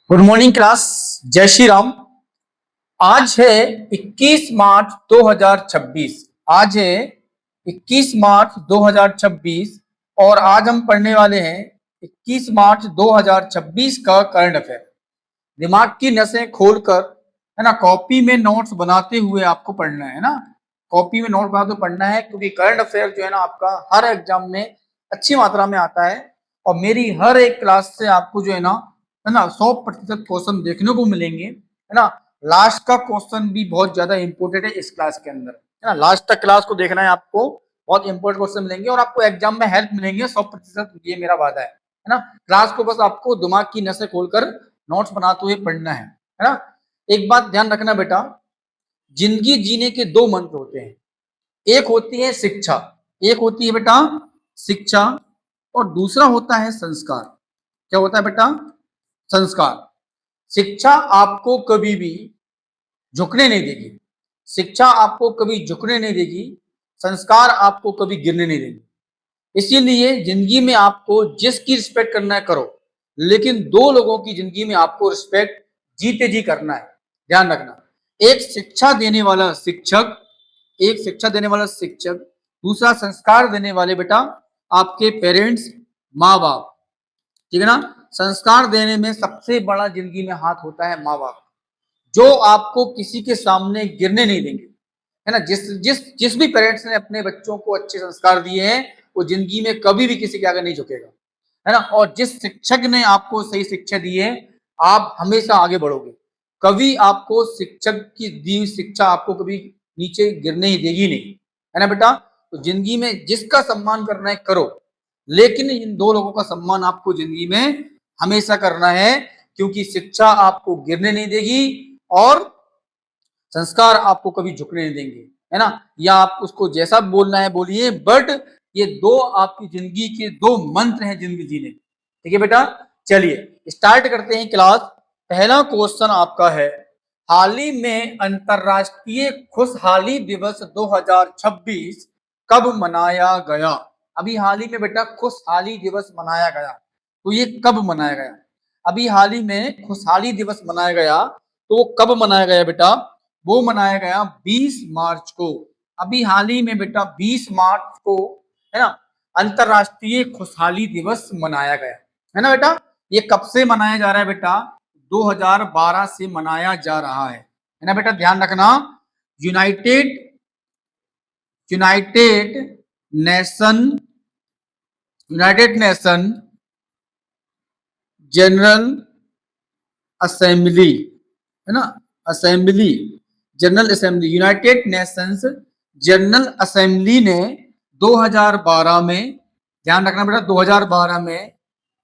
Good morning class. जय श्री राम। आज है 21 मार्च 2026। आज है 21 मार्च 2026 और आज हम पढ़ने वाले हैं 21 मार्च 2026 का करंट अफेयर। दिमाग की नसें खोलकर, है ना, कॉपी में नोट्स बनाते हुए आपको पढ़ना है ना। कॉपी में नोट बनाते हुए पढ़ना है क्योंकि करंट अफेयर जो है ना आपका हर एग्जाम में अच्छी मात्रा में आता है और मेरी हर एक क्लास से आपको जो है ना 100% क्वेश्चन देखने को मिलेंगे, है ना। लास्ट का क्वेश्चन भी बहुत ज्यादा इंपॉर्टेंट है इस क्लास के अंदर, है ना। लास्ट तक क्लास को देखना है आपको, बहुत इंपॉर्टेंट क्वेश्चन मिलेंगे और आपको एग्जाम में हेल्प मिलेंगे 100%, ये मेरा वादा है ना। क्लास को बस आपको दिमाग की नसें खोलकर नोट्स बनाते हुए पढ़ना है ना। एक बात ध्यान रखना बेटा, जिंदगी जीने के दो मंत्र होते हैं। एक होती है शिक्षा, एक होती है बेटा शिक्षा, और दूसरा होता है संस्कार। क्या होता है बेटा? संस्कार। शिक्षा आपको कभी भी झुकने नहीं देगी, शिक्षा आपको कभी झुकने नहीं देगी, संस्कार आपको कभी गिरने नहीं देगी। इसीलिए जिंदगी में आपको जिसकी रिस्पेक्ट करना है करो, लेकिन दो लोगों की जिंदगी में आपको रिस्पेक्ट जीते जी करना है। ध्यान रखना, एक शिक्षा देने वाला शिक्षक, एक शिक्षा देने वाला शिक्षक, दूसरा संस्कार देने वाले बेटा आपके पेरेंट्स, माँ बाप। ठीक है ना। संस्कार देने में सबसे बड़ा जिंदगी में हाथ होता है माँ बाप, जो आपको किसी के सामने गिरने नहीं देंगे, है ना। जिस जिस जिस भी पेरेंट्स ने अपने बच्चों को अच्छे संस्कार दिए हैं वो जिंदगी में कभी भी किसी के आगे नहीं झुकेगा, है ना। और जिस शिक्षक ने आपको सही शिक्षा दी है आप हमेशा आगे बढ़ोगे, कभी आपको शिक्षक की दी हुई शिक्षा आपको कभी नीचे गिरने ही देगी नहीं, है ना बेटा। तो जिंदगी में जिसका सम्मान करना है करो, लेकिन इन दो लोगों का सम्मान आपको जिंदगी में हमेशा करना है, क्योंकि शिक्षा आपको गिरने नहीं देगी और संस्कार आपको कभी झुकने नहीं देंगे, है ना। या आप उसको जैसा बोलना है बोलिए, बट ये दो आपकी जिंदगी के दो मंत्र हैं जिंदगी जीने। ठीक है बेटा, चलिए स्टार्ट करते हैं क्लास। पहला क्वेश्चन आपका है, हाल ही में अंतरराष्ट्रीय खुशहाली दिवस 2026 कब मनाया गया? अभी हाल ही में बेटा खुशहाली दिवस मनाया गया, तो ये कब मनाया गया? अभी हाल ही में खुशहाली दिवस मनाया गया, तो वो कब मनाया गया बेटा? वो मनाया गया 20 मार्च को। अभी हाल ही में बेटा 20 मार्च को, है ना, अंतरराष्ट्रीय खुशहाली दिवस मनाया गया, है ना बेटा। ये कब से मनाया जा रहा है बेटा? 2012 से मनाया जा रहा है ना बेटा। ध्यान रखना, United United nation United nation general assembly, है ना, assembly, general assembly, United Nations general assembly ने 2012 में, ध्यान रखना बेटा, 2012 में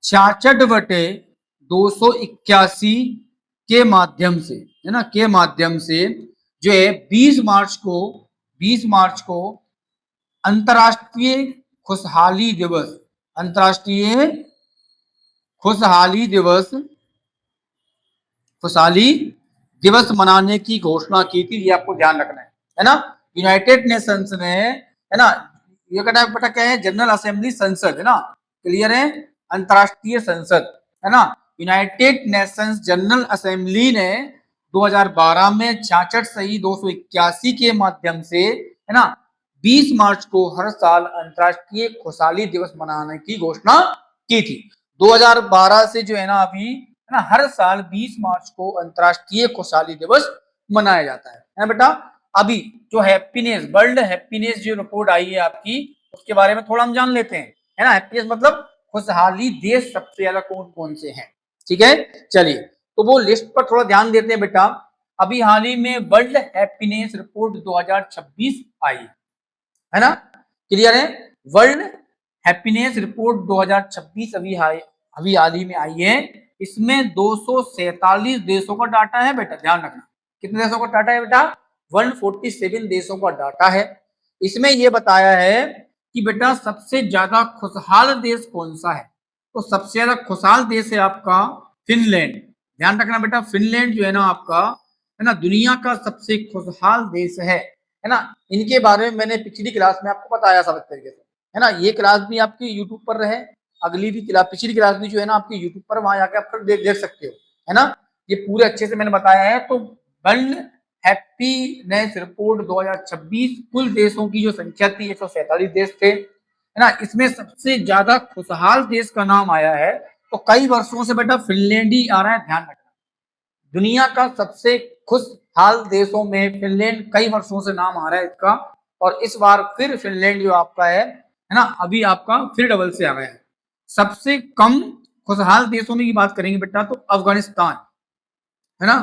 66/281 के माध्यम से, है ना, के माध्यम से जो है 20 मार्च को अंतरराष्ट्रीय खुशहाली दिवस, अंतरराष्ट्रीय खुशहाली दिवस, खुशहाली दिवस मनाने की घोषणा की थी। ये आपको ध्यान रखना है ना। यूनाइटेड नेशंस ने, है ना, ये बेटा क्या है? जनरल असेंबली, संसद, है ना, क्लियर है, अंतरराष्ट्रीय संसद, है ना। यूनाइटेड नेशंस जनरल असेंबली ने 2012 में 66/281 के माध्यम से, है ना, 20 मार्च को हर साल अंतरराष्ट्रीय खुशहाली दिवस मनाने की घोषणा की थी। 2012 से जो है ना अभी, है ना, हर साल 20 मार्च को अंतरराष्ट्रीय खुशहाली दिवस मनाया जाता है ना बेटा। अभी जो हैप्पीनेस, वर्ल्ड हैप्पीनेस जो रिपोर्ट आई है आपकी, उसके बारे में थोड़ा हम जान लेते हैं, है ना। हैप्पीनेस मतलब खुशहाली देश सबसे ज्यादा कौन कौन से हैं, ठीक है। चलिए, तो वो लिस्ट पर थोड़ा ध्यान देते हैं बेटा। अभी हाल ही में वर्ल्ड हैप्पीनेस रिपोर्ट 2026 आई है ना, क्लियर है। वर्ल्ड हैप्पीनेस रिपोर्ट 2026 अभी हाल ही में आई है। इसमें 247 देशों का डाटा है बेटा, ध्यान रखना। कितने देशों का डाटा है बेटा? 147 देशों का डाटा है। इसमें यह बताया है कि बेटा सबसे ज्यादा खुशहाल देश कौन सा है, तो सबसे ज्यादा खुशहाल देश है आपका फिनलैंड। ध्यान रखना बेटा, फिनलैंड जो है ना आपका, है ना, दुनिया का सबसे खुशहाल देश है ना। इनके बारे में मैंने पिछली क्लास में आपको बताया सब तरीके से, है ना। ये क्लास भी आपकी यूट्यूब पर रहे, अगली भी क्लास, पिछली क्लास भी जो है ना आपकी यूट्यूब पर, वहां जाकर आप देख सकते हो, है ना। ये पूरे अच्छे से मैंने बताया है। तो वर्ल्ड हैप्पीनेस रिपोर्ट 2026 कुल देशों की जो संख्या थी 147 देश थे, है ना। इसमें सबसे ज्यादा खुशहाल देश का नाम आया है, तो कई वर्षों से बेटा फिनलैंड ही आ रहा है, ध्यान रखना। दुनिया का सबसे खुशहाल देशों में फिनलैंड कई वर्षों से नाम आ रहा है इसका, और इस बार फिर फिनलैंड जो आपका है ना, अभी आपका फिर डबल से आ गया है। सबसे कम खुशहाल देशों में की बात करेंगे बेटा तो अफगानिस्तान, है ना।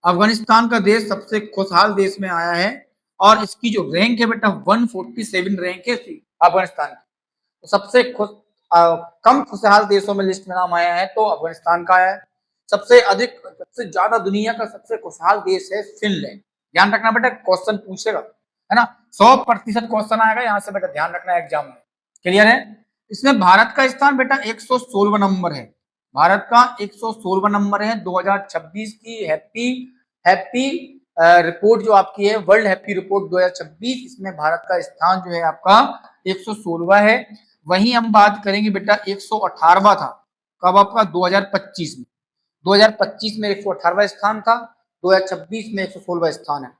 अफगानिस्तान का देश सबसे खुशहाल देश में आया है, और इसकी जो रैंक है बेटा 147 रैंक है अफगानिस्तान की। तो सबसे कम खुशहाल देशों में लिस्ट में नाम आया है तो अफगानिस्तान का है। सबसे अधिक, सबसे ज्यादा दुनिया का सबसे खुशहाल देश है फिनलैंड। ध्यान रखना बेटा, क्वेश्चन पूछेगा, है ना। 100% क्वेश्चन आएगा यहाँ से बेटा, ध्यान रखना एग्जाम में। क्लियर है। इसमें भारत का स्थान बेटा 116वां नंबर है। भारत का 116वां नंबर है 2026 की हैप्पी रिपोर्ट जो आपकी है, वर्ल्ड हैप्पी रिपोर्ट 2026, इसमें भारत का स्थान जो है आपका 116वां है। वहीं हम बात करेंगे बेटा 118वां था, कब आपका 2025 में। 2025 में 118वां स्थान था, 2026 में 116वां स्थान है।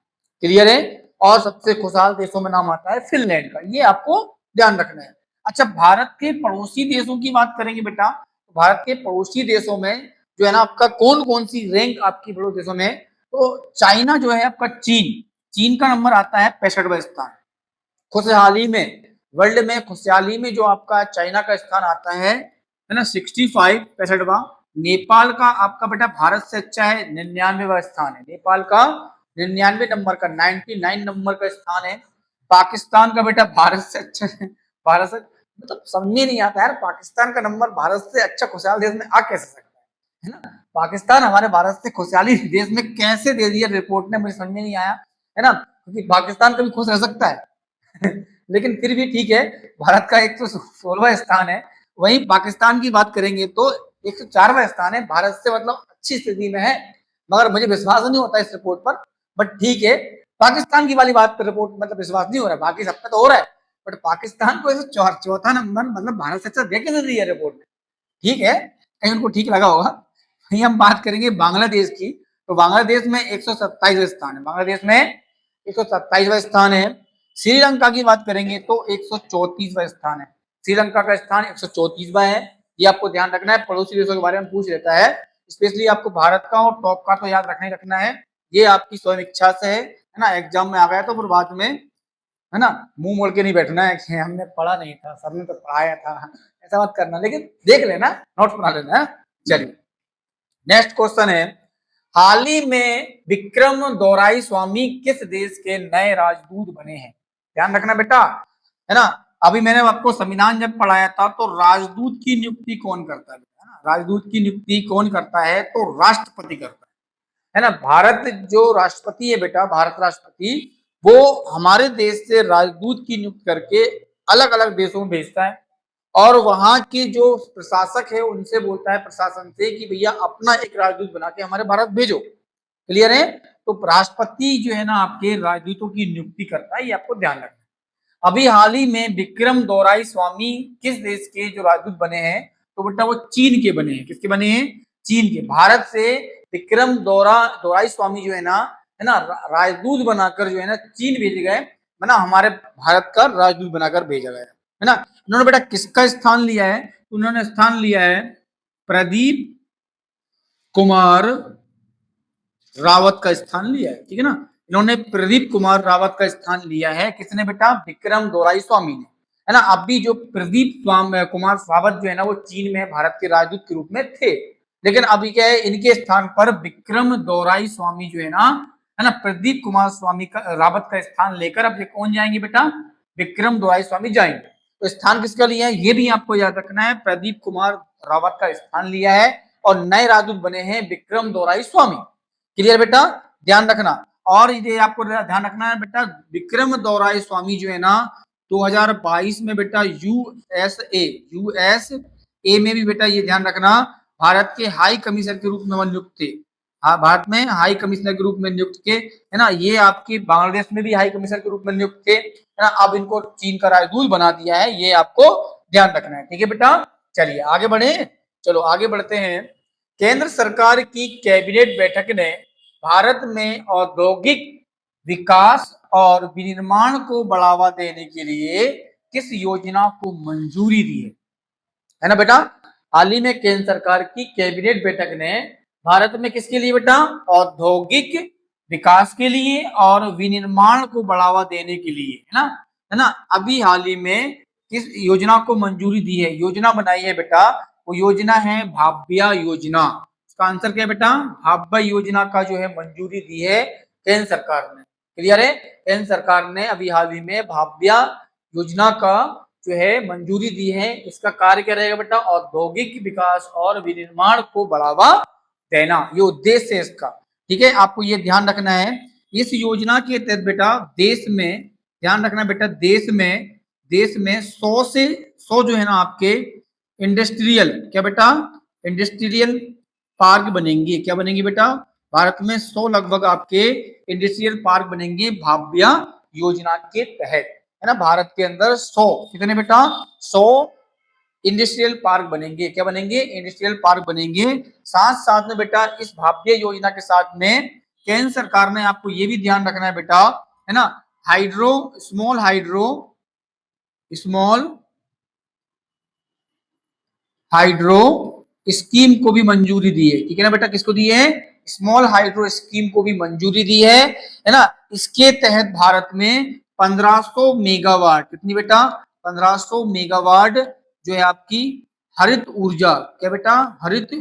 क्लियर है। और सबसे खुशहाल देशों में नाम आता है फिनलैंड का, ये आपको ध्यान रखना है। अच्छा, भारत के पड़ोसी देशों की बात करेंगे बेटा, तो भारत के पड़ोसी देशों में जो है ना आपका कौन कौन सी रैंक आपकी पड़ोसी देशों में, तो चाइना जो है आपका, चीन का नंबर आता है 65वां स्थान खुशहाली में। वर्ल्ड में खुशहाली में जो आपका चाइना का स्थान आता है ना 65, 65वां। नेपाल का आपका बेटा भारत से अच्छा है, 99वां स्थान है नेपाल का, 99 नंबर का, 99 नंबर का स्थान है। पाकिस्तान का बेटा भारत से अच्छा है, भारत से मतलब समझ में नहीं आता यार, पाकिस्तान का नंबर भारत से अच्छा खुशहाल देश में आ कैसे सकता है ना। पाकिस्तान हमारे भारत से खुशहाली देश में कैसे दे दिया रिपोर्ट ने, मुझे समझ में नहीं आया, है ना। क्योंकि पाकिस्तान कभी खुश रह सकता है लेकिन फिर भी ठीक है, भारत का 116वां स्थान है। वहीं पाकिस्तान की बात करेंगे तो 104वां स्थान है, भारत से मतलब अच्छी स्थिति में है। मगर मुझे विश्वास नहीं होता इस रिपोर्ट पर, बट ठीक है। पाकिस्तान की वाली बात पर रिपोर्ट मतलब विश्वास नहीं हो रहा है, बाकी सब पे तो हो रहा है, बट पाकिस्तान को चौथा नंबर मतलब भारत से अच्छा देख के दिया रिपोर्ट में। ठीक है, कहीं उनको ठीक लगा होगा। वहीं हम बात करेंगे बांग्लादेश की, तो बांग्लादेश में 127वां स्थान है, बांग्लादेश में 127वां स्थान है। श्रीलंका की बात करेंगे तो 134वां स्थान है, श्रीलंका का स्थान 134वां है। ये आपको ध्यान रखना है, पड़ोसी देशों के बारे में पूछ लेता है, स्पेशली आपको भारत का और टॉप का तो याद रखना ही रखना है। ये आपकी स्वयं इच्छा से है ना, एग्जाम में आ गया तो फिर बाद में, है ना, मुंह मोड़ के नहीं बैठना है कि हमने पढ़ा नहीं था, सर ने तो पढ़ाया था, ऐसा मत करना, लेकिन देख लेना, नोट्स बना लेना। चलिए नेक्स्ट क्वेश्चन है, हाल ही में विक्रम दोराई स्वामी किस देश के नए राजदूत बने हैं। ध्यान रखना बेटा, है ना। अभी मैंने आपको संविधान जब पढ़ाया था तो राजदूत की नियुक्ति कौन करता है, राजदूत की नियुक्ति कौन करता है, तो राष्ट्रपति करता है ना। भारत जो राष्ट्रपति है बेटा, भारत राष्ट्रपति, वो हमारे देश से राजदूत की नियुक्ति करके अलग अलग देशों में भेजता है, और वहां के जो प्रशासक है उनसे बोलता है, प्रशासन से, कि भैया अपना एक राजदूत बना के हमारे भारत भेजो। क्लियर है। तो राष्ट्रपति जो है ना आपके राजदूतों की नियुक्ति करता है, ये आपको ध्यान रखना है। अभी हाल ही में विक्रम दोराई स्वामी किस देश के जो राजदूत बने हैं, तो बेटा वो चीन के बने हैं। किसके बने हैं, चीन के। भारत से विक्रम दोराई स्वामी जो है ना राजदूत बनाकर जो है ना चीन भेजे गए, है ना, हमारे भारत का राजदूत बनाकर भेजा गया है ना। इन्होंने बेटा किसका स्थान लिया है, उन्होंने स्थान लिया है प्रदीप कुमार रावत का स्थान लिया है, ठीक है ना। इन्होंने प्रदीप कुमार रावत का स्थान लिया है, किसने बेटा, विक्रम दोराई स्वामी ने, है ना। अभी जो प्रदीप कुमार रावत जो है ना वो चीन में भारत के राजदूत के रूप में थे, लेकिन अभी क्या है, इनके स्थान पर विक्रम दोराई स्वामी जो है ना प्रदीप कुमार स्वामी का रावत का स्थान लेकर अब ये कौन जाएंगे बेटा, विक्रम दोराई स्वामी जाएंगे। तो स्थान किसका लिया है ये भी आपको याद रखना है, प्रदीप कुमार रावत का स्थान लिया है, और नए राजदूत बने हैं विक्रम दोराई स्वामी। क्लियर बेटा, ध्यान रखना। और ये आपको ध्यान रखना है बेटा, विक्रम दोराई स्वामी जो है ना 2022 में बेटा यूएसए में भी बेटा ये ध्यान रखना, भारत के हाई कमिश्नर के रूप में नियुक्त थे। हाँ, भारत में हाई कमिश्नर के रूप में नियुक्त थे, है ना। ये आपकी बांग्लादेश में भी हाई कमिश्नर के रूप में नियुक्त थे, है ना। अब इनको चीन का राजदूत बना दिया है, ये आपको ध्यान रखना है, ठीक है बेटा। चलिए आगे बढ़े, चलो आगे बढ़ते हैं। केंद्र सरकार की कैबिनेट बैठक ने भारत में औद्योगिक विकास और विनिर्माण को बढ़ावा देने के लिए किस योजना को मंजूरी दी है ना बेटा। हाल ही में केंद्र सरकार की कैबिनेट बैठक ने भारत में किसके लिए बेटा, औद्योगिक विकास के लिए और विनिर्माण को बढ़ावा देने के लिए, है ना। अभी हाल ही में किस योजना को मंजूरी दी है, योजना बनाई है बेटा, वो योजना है भाभ्या योजना। इसका आंसर क्या है बेटा, भाभ्या योजना का जो है मंजूरी दी है केंद्र सरकार ने। क्लियर है, केंद्र सरकार ने अभी हाल ही में भाभ्या योजना का जो है मंजूरी दी है। इसका कार्य क्या रहेगा बेटा, औद्योगिक विकास और विनिर्माण को बढ़ावा देना, ये उद्देश्य है इसका। ठीक है, आपको ये ध्यान रखना है। इस योजना के तहत बेटा देश में, ध्यान रखना बेटा, देश में 100 से 100 जो है ना आपके इंडस्ट्रियल, क्या बेटा, इंडस्ट्रियल पार्क बनेंगे। क्या बनेंगे बेटा, भारत में 100 लगभग आपके इंडस्ट्रियल पार्क बनेंगे भाभ्या योजना के तहत, है ना। भारत के अंदर 100 कितने बेटा, 100 इंडस्ट्रियल पार्क बनेंगे। क्या बनेंगे, इंडस्ट्रियल पार्क बनेंगे। साथ साथ में बेटा इस भाभ्या योजना के साथ में केंद्र सरकार ने, आपको ये भी ध्यान रखना है बेटा, है ना, स्मॉल हाइड्रो स्कीम को भी मंजूरी दी है। ठीक है ना बेटा, किसको दी है, स्मॉल हाइड्रो स्कीम को भी मंजूरी दी है ना। इसके तहत भारत में 1500 मेगावाट, कितनी बेटा, 1500 मेगावाट जो है आपकी हरित ऊर्जा, क्या बेटा, हरित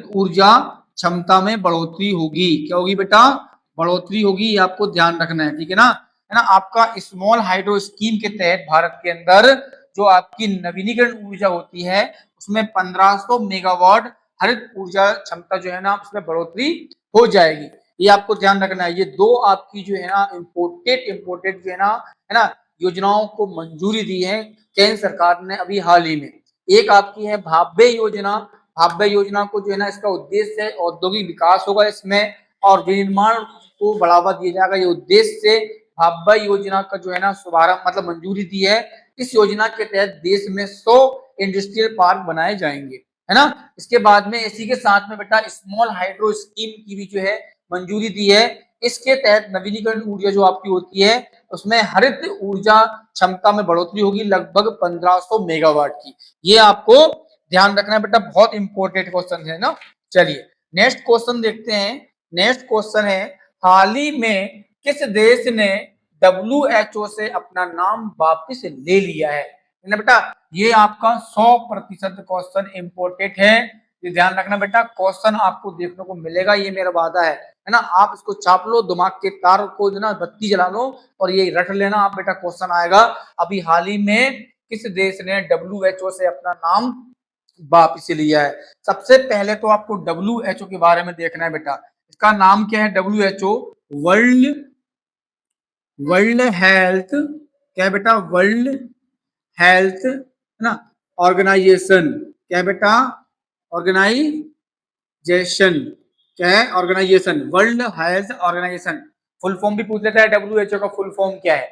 ऊर्जा क्षमता में बढ़ोतरी होगी। क्या होगी बेटा, बढ़ोतरी होगी, ये आपको ध्यान रखना है। ठीक है ना। आपका स्मॉल हाइड्रो स्कीम के तहत भारत के अंदर जो आपकी नवीनीकरण ऊर्जा होती है उसमें 1500 मेगावाट हरित ऊर्जा क्षमता जो है ना उसमें बढ़ोतरी हो जाएगी। ये आपको ध्यान रखना है। ये दो आपकी जो है ना इम्पोर्टेड जो है ना योजनाओं को मंजूरी दी है केंद्र सरकार ने अभी हाल ही में। एक आपकी है भाभ्या योजना। भाभ्या योजना को जो है ना इसका उद्देश्य है औद्योगिक विकास होगा इसमें और विनिर्माण को बढ़ावा दिया जाएगा, ये उद्देश्य से भाभ्या योजना का जो है ना शुभारंभ मतलब मंजूरी दी है। इस योजना के तहत देश में 100 इंडस्ट्रियल पार्क बनाए जाएंगे, है ना। इसके बाद में इसी के साथ में बेटा स्मॉल हाइड्रो स्कीम की भी जो है मंजूरी दी है। इसके तहत नवीनीकरण ऊर्जा जो आपकी होती है उसमें हरित ऊर्जा क्षमता में बढ़ोतरी होगी लगभग 1500 मेगावाट की। ये आपको ध्यान रखना है बेटा, बहुत इंपॉर्टेंट क्वेश्चन है ना। चलिए नेक्स्ट क्वेश्चन देखते हैं। नेक्स्ट क्वेश्चन है, हाल ही में किस देश ने WHO से अपना नाम वापस ले लिया है ना बेटा। ये आपका 100% क्वेश्चन इंपॉर्टेंट है, ये ध्यान रखना बेटा। क्वेश्चन आपको देखने को मिलेगा, ये मेरा वादा है ना। आप इसको छाप लो, दिमाग के तार को जो ना बत्ती जला लो और ये रट लेना आप बेटा, क्वेश्चन आएगा। अभी हाल ही में किस देश ने WHO से अपना नाम वापस लिया है। सबसे पहले तो आपको WHO के बारे में देखना है बेटा। इसका नाम क्या है, WHO वर्ल्ड हेल्थ, क्या है बेटा, वर्ल्ड हेल्थ, है ना, ऑर्गेनाइजेशन। क्या है बेटा, ऑर्गेनाइजेशन, क्या है, organisation, World Health Organization. Full form भी पूछ लेता है WHO का फुल फॉर्म क्या है,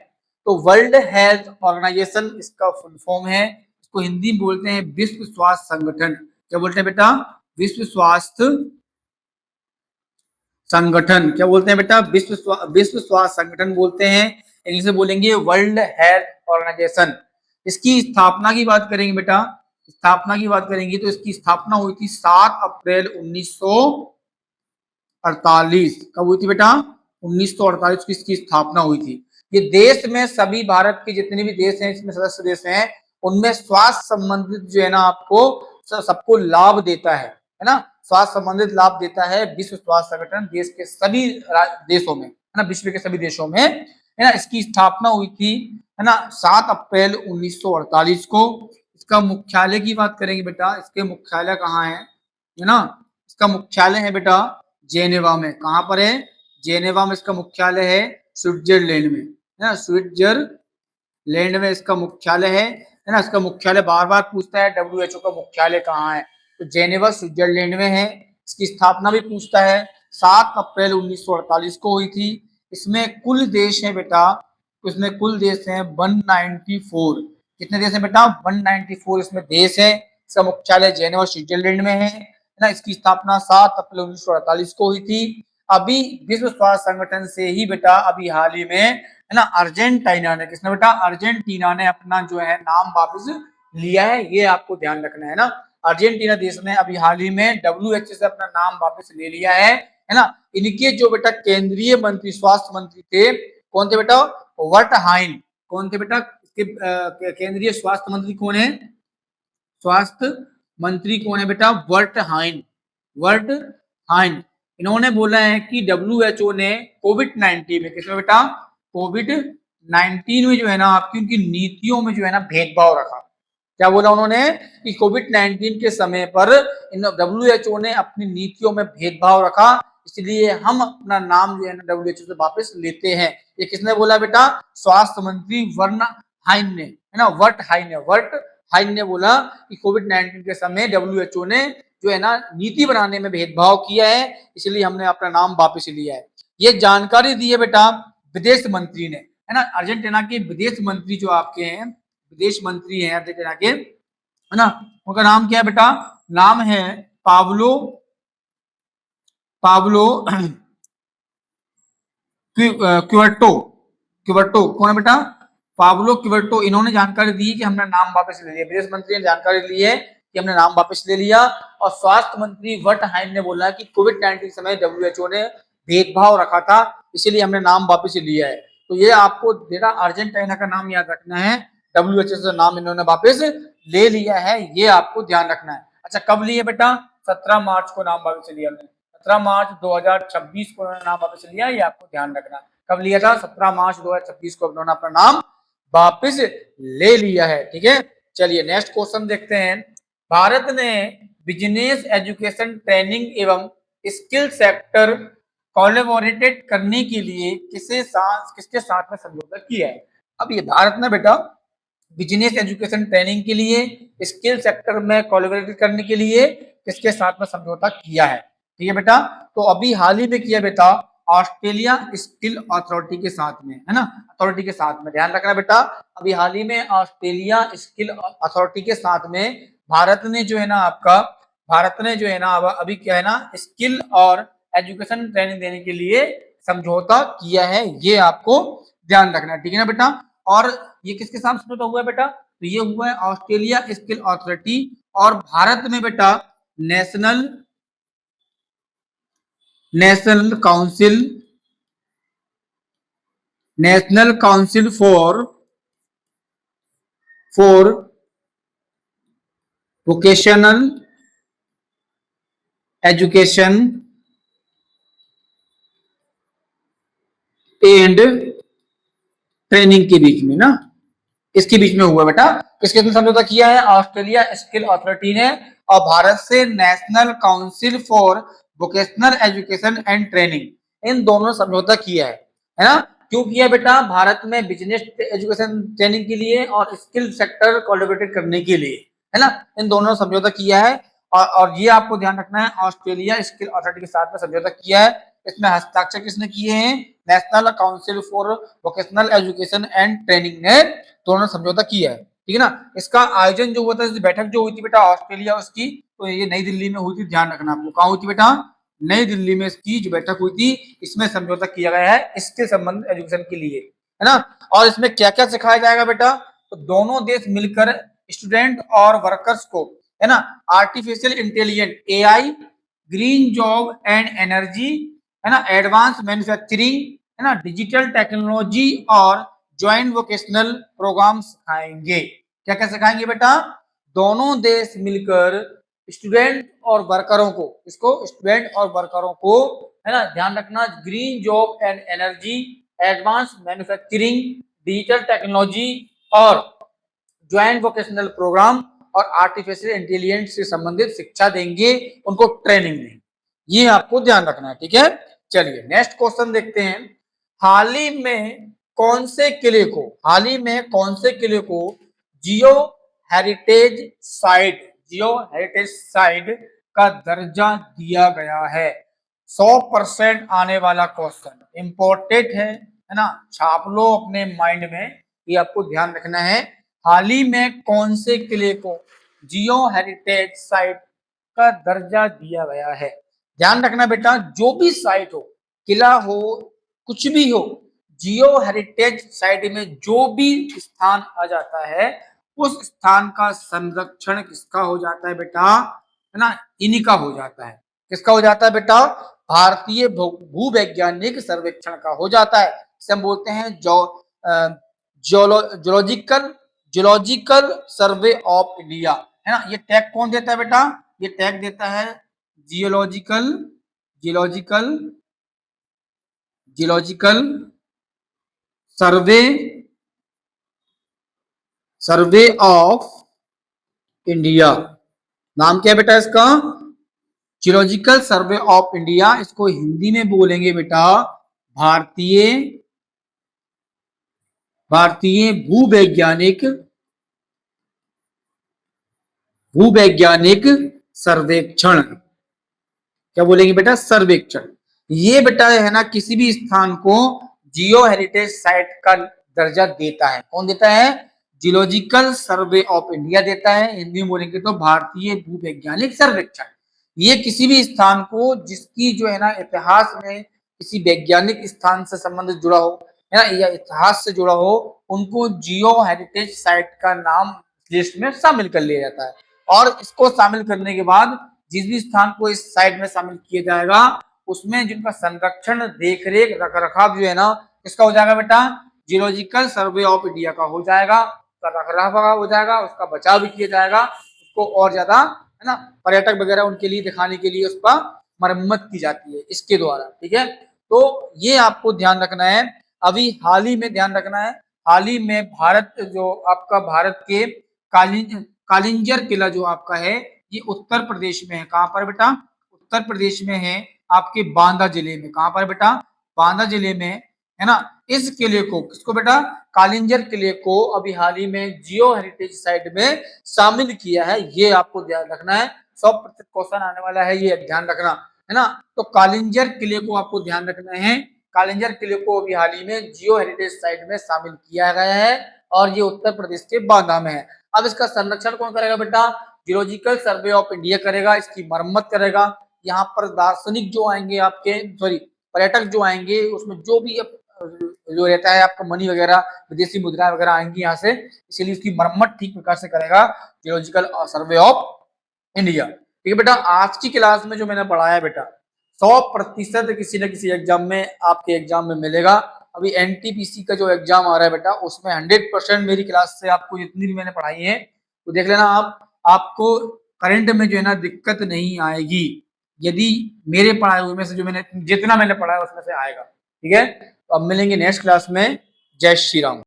तो वर्ल्ड हेल्थ ऑर्गेनाइजेशन इसका फुल फॉर्म है। इसको हिंदी में बोलते हैं विश्व स्वास्थ्य संगठन। क्या बोलते हैं बेटा, विश्व स्वास्थ्य संगठन। क्या बोलते हैं बेटा, विश्व स्वास्थ्य संगठन बोलते हैं। इंग्लिश में बोलेंगे वर्ल्ड हेल्थ ऑर्गेनाइजेशन। इसकी स्थापना की बात करेंगे बेटा, स्थापना की बात करेंगे तो इसकी स्थापना हुई थी 7 अप्रैल 1948। कब हुई थी बेटा, 1948 की इसकी स्थापना हुई थी। ये देश में सभी भारत के जितने भी देश हैं इसमें सदस्य देश हैं उनमें स्वास्थ्य संबंधित जो है ना आपको सबको लाभ देता है ना। स्वास्थ्य संबंधित लाभ देता है विश्व स्वास्थ्य संगठन देश के सभी देशों में, है ना, विश्व के सभी देशों में, है ना। इसकी स्थापना हुई थी, है ना, 7 अप्रैल 1948 को। इसका मुख्यालय की बात करेंगे बेटा, इसके मुख्यालय कहाँ है ना। इसका मुख्यालय है बेटा जेनेवा में। कहाँ पर है, जेनेवा में इसका मुख्यालय है, स्विट्जरलैंड में, है ना, स्विट्जरलैंड में इसका मुख्यालय है ना। इसका मुख्यालय बार बार पूछता है WHO का मुख्यालय कहाँ है, तो जेनेवा स्विट्जरलैंड में है। इसकी स्थापना भी पूछता है 7 अप्रैल 1948 को हुई थी। इसमें कुल देश है बेटा, इसमें कुल देश है 194। कितने देश है बेटा, 194 इसमें देश है। इसका मुख्यालय जेनेवा स्विट्जरलैंड में है ना। इसकी स्थापना 7 अप्रैल 1948 को हुई थी। अभी विश्व स्वास्थ्य संगठन से ही बेटा अभी हाल ही में है ना अर्जेंटीना ने, किसने बेटा, अर्जेंटीना ने अपना जो है नाम वापस लिया है, ये आपको ध्यान रखना है ना। अर्जेंटीना देश ने अभी हाल ही में WHO से अपना नाम वापस ले लिया है ना। इनके जो बेटा केंद्रीय मंत्री, स्वास्थ्य मंत्री थे, कौन थे बेटा, वर्टहाइन। कौन थे बेटा, केंद्रीय स्वास्थ्य मंत्री कौन है, स्वास्थ्य मंत्री कौन है बेटा, वर्टहाइन। वर्टहाइन इन्होंने बोला है कि WHO ने कोविड-19 में, किसमें बेटा, कोविड-19 में जो है ना आपकी उनकी नीतियों में जो है ना भेदभाव रखा। क्या बोला उन्होंने कि कोविड-19 के समय पर WHO ने अपनी नीतियों में भेदभाव रखा, इसलिए हम अपना नाम जो है ना WHO से वापस लेते हैं। ये किसने बोला बेटा, स्वास्थ्य मंत्री वर्टहाइन ने, है ना, वर्टहाइन ने बोला कि कोविड-19 के समय WHO ने जो है ना नीति बनाने में भेदभाव किया है, इसलिए हमने अपना नाम वापस लिया है। ये जानकारी दी है बेटा विदेश मंत्री ने, है ना। अर्जेंटीना के विदेश मंत्री जो आपके हैं, विदेश मंत्री हैं अर्जेंटीना के, है ना, उनका नाम क्या है बेटा, नाम है पाब्लो क्विवर्टो। कौन है बेटा, पाब्लो क्विवर्टो। इन्होंने जानकारी दी कि हमने नाम वापस ले लिया, विदेश मंत्री ने जानकारी ली है कि हमने नाम वापस ले लिया। और स्वास्थ्य मंत्री वर्टहाइन ने बोला कि कोविड-19 समय WHO ने भेदभाव रखा था, इसीलिए हमने नाम वापस लिया है। तो ये आपको बेटा अर्जेंटीना का नाम याद रखना है, WHO से नाम इन्होंने वापस ले लिया है, ये आपको ध्यान रखना है। अच्छा, कब लिए बेटा, 17 मार्च को नाम वापस लिया, 17 मार्च 2026 को नाम वापस लिया, ये आपको ध्यान रखना। कब लिया था, 17 मार्च 2026 को उन्होंने अपना नाम वापस ले लिया है, ठीक है। चलिए नेक्स्ट क्वेश्चन देखते हैं। भारत ने बिजनेस एजुकेशन ट्रेनिंग एवं स्किल सेक्टर कोलैबोरेटेड करने के लिए किसके साथ में समझौता किया है। अब ये भारत ने बेटा बिजनेस एजुकेशन ट्रेनिंग के लिए, स्किल सेक्टर में कोलैबोरेट करने के लिए किसके साथ में समझौता किया है, ठीक है बेटा। तो अभी हाल ही में किया बेटा ऑस्ट्रेलिया स्किल अथॉरिटी के साथ में, है ना, अथॉरिटी के साथ में, ध्यान रखना बेटा। अभी हाल ही में ऑस्ट्रेलिया स्किल अथॉरिटी के साथ में भारत ने जो है ना अभी क्या है ना स्किल और एजुकेशन ट्रेनिंग देने के लिए समझौता किया है, ये आपको ध्यान रखना है, ठीक है ना बेटा। और ये किसके साथ समझौता हुआ है बेटा, तो ये हुआ है ऑस्ट्रेलिया स्किल अथॉरिटी और भारत में बेटा national Council for Vocational Education and training के बीच में ना, इसके बीच में हुआ बेटा। किसके साथ समझौता किया है, ऑस्ट्रेलिया स्किल अथॉरिटी ने और भारत से National Council for Vocational Education and Training, इन दोनों समझौता किया है ना। क्यों किया बेटा, भारत में बिजनेस एजुकेशन ट्रेनिंग के लिए और स्किल सेक्टर कोलैबोरेट करने के लिए, है ना, इन दोनों समझौता किया है। और ये आपको ध्यान रखना है, ऑस्ट्रेलिया स्किल अथॉरिटी के साथ में समझौता किया है। इसमें हस्ताक्षर किसने किए हैं, national Council for Vocational Education and training ने दोनों समझौता किया है, ठीक है ना। इसका आयोजन जो हुआ था, बैठक जो हुई थी बेटा ऑस्ट्रेलिया उसकी, तो ये नई दिल्ली में हुई थी, ध्यान रखना आपको। कहाँ हुई थी बेटा, नई दिल्ली में इसकी जो बैठक हुई थी, इसमें समझौता किया गया है इसके संबंध एजुकेशन के लिए, है ना। और इसमें क्या क्या सिखाया जाएगा बेटा, तो दोनों देश मिलकर स्टूडेंट और वर्कर्स को, है ना, artificial intelligence AI, green job and energy, है ना, एडवांस मैन्युफैक्चरिंग, है ना, डिजिटल टेक्नोलॉजी और ज्वाइंट वोकेशनल प्रोग्राम सिखाएंगे। क्या क्या सिखाएंगे बेटा, दोनों देश मिलकर स्टूडेंट और वर्करों को, है ना, ध्यान रखना, green job and energy, advance manufacturing, digital technology और ज्वाइंट वोकेशनल प्रोग्राम और आर्टिफिशियल इंटेलिजेंस से संबंधित शिक्षा देंगे, उनको ट्रेनिंग देंगे, ये आपको ध्यान रखना है, ठीक है। चलिए नेक्स्ट क्वेश्चन देखते हैं। हाल ही में कौन से किले को जियो हेरिटेज साइट का दर्जा दिया गया है। 100% आने वाला क्वेश्चन, इंपॉर्टेंट है ना, छाप लो अपने माइंड में, ये आपको ध्यान रखना है। हाल ही में कौन से किले को जियो हेरिटेज साइट का दर्जा दिया गया है। ध्यान रखना बेटा, जो भी साइट हो, किला हो, कुछ भी हो, जियो हेरिटेज साइट में जो भी स्थान आ जाता है, उस स्थान का संरक्षण किसका हो जाता है बेटा, है ना, इन्हीं का हो जाता है। किसका हो जाता है बेटा, भारतीय भूवैज्ञानिक सर्वेक्षण का हो जाता है। इसे हम बोलते हैं geological geological survey of India, है ना। ये टैग कौन देता है बेटा, ये टैग देता है geological geological geological survey survey of India. नाम क्या है बेटा इसका, जियोलॉजिकल सर्वे ऑफ इंडिया। इसको हिंदी में बोलेंगे बेटा भारतीय भारतीय भूवैज्ञानिक भूवैज्ञानिक सर्वेक्षण। क्या बोलेंगे बेटा, सर्वेक्षण। ये बेटा है ना, किसी भी स्थान को जियो हेरिटेज साइट का दर्जा देता है। कौन देता है, जियोलॉजिकल सर्वे ऑफ इंडिया देता है। हिंदी में बोलेंगे तो भारतीय भूवैज्ञानिक सर्वेक्षण। ये किसी भी स्थान को जिसकी जो है ना इतिहास में किसी वैज्ञानिक स्थान से संबंधित जुड़ा हो, है ना, या इतिहास से जुड़ा हो, उनको जियो हेरिटेज साइट का नाम लिस्ट में शामिल कर लिया जाता है। और इसको शामिल करने के बाद जिस भी स्थान को इस साइट में शामिल किया जाएगा, उसमें जिनका संरक्षण, देखरेख, रख रखाव जो है ना, इसका हो जाएगा बेटा जियोलॉजिकल सर्वे ऑफ इंडिया का हो जाएगा। उसका रख रखाव हो जाएगा, उसका बचाव भी किया जाएगा, उसको और ज्यादा, है ना, पर्यटक वगैरह उनके लिए दिखाने के लिए उसका मरम्मत की जाती है इसके द्वारा। ठीक है, तो ये आपको ध्यान रखना है। अभी हाल ही में ध्यान रखना है, हाल ही में भारत जो आपका भारत के कालिंजर किला जो आपका है, ये उत्तर प्रदेश में है। कहां पर बेटा, उत्तर प्रदेश में है, आपके बांदा जिले में। कहां पर बेटा, बांदा जिले में, है ना। इस किले को, किसको बेटा, कालिंजर किले को अभी हाल ही में जियो हेरिटेज साइट में शामिल किया है। ये आपको ध्यान रखना है, 100% क्वेश्चन आने वाला है, ये ध्यान रखना, है ना। तो कालिंजर किले को आपको ध्यान रखना है। कालिंजर किले को अभी हाल ही में जियो हेरिटेज साइट में शामिल किया गया है और ये उत्तर प्रदेश के बांदा में है। अब इसका संरक्षण कौन करेगा बेटा, जियोलॉजिकल सर्वे ऑफ इंडिया करेगा, इसकी मरम्मत करेगा। यहाँ पर दार्शनिक जो आएंगे आपके, सॉरी, पर्यटक जो आएंगे, उसमें जो भी जो रहता है आपका मनी वगैरह, विदेशी मुद्राएं वगैरह आएंगी यहाँ से, इसीलिए इसकी मरम्मत ठीक प्रकार से करेगा जियोलॉजिकल सर्वे ऑफ इंडिया। ठीक है बेटा, आज की क्लास में जो मैंने पढ़ाया बेटा 100% किसी न किसी एग्जाम में, आपके एग्जाम में मिलेगा। अभी एनटीपीसी का जो एग्जाम आ रहा है बेटा, उसमें 100% मेरी क्लास से आपको जितनी भी मैंने पढ़ाई है तो देख लेना आप, आपको करंट में जो है ना दिक्कत नहीं आएगी, यदि मेरे पढ़ाए हुए में से जो मैंने जितना मैंने पढ़ा है उसमें से आएगा। ठीक है, तो अब मिलेंगे नेक्स्ट क्लास में। जय श्री राम।